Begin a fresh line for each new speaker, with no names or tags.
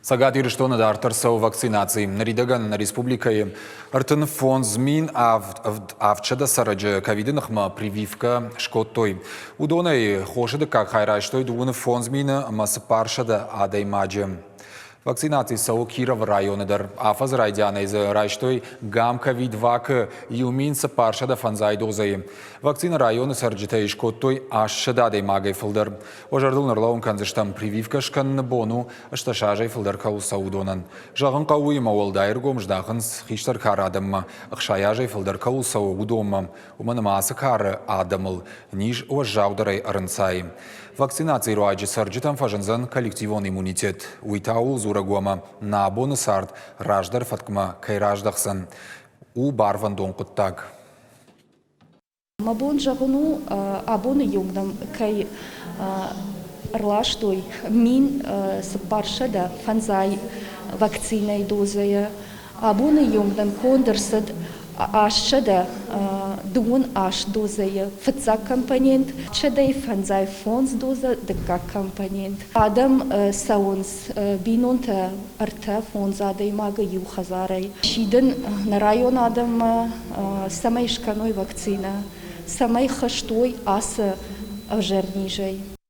Сагат ирштона да артарсау вакцинации. Наридаган на республикае артын фон змин авчада сараджа ковидынахма прививка шкоттой. Удонай хошады как хайраштой дуны фон змина масапаршада адаймаджа. Вакцинации сау Киров районыдар. Афаз райдяна из райштой гам ковид-вак юмин сапаршада фанзай дозай. Вакцина районы сарджитай шкоттой ашшададай магай филдар. Ожардыл нарлаун канзыштам прививка шкан бону ашташажай филдар кау саудонан. Жағын қауы мауалдайргом ждахынс хиштар кар адамма. Ақшаяжай филдар кау саудомма. Уманы масы кар адамыл. Ниж ожаударай арынсай. Вакцинации руайджи сарджитам фажанзан коллективон иммунитет. Уитау зурагуама на абоны сард раждар фаткма кайраждахсан. У барван донқыттаг.
Мабон жағыну абоны юңдам кай рлаштой мин сапаршада фанзай вакцинай дозая. Абоны юңдам кондерсад ашшада дуун аш дозая фца компонент, чадай фанзай фонс доза дка компонент. Адам саунс бинонта арта фонзадай мага юхазарай. Шиден на район адам самай шканой вакцина, самай хаштой аса жернижай.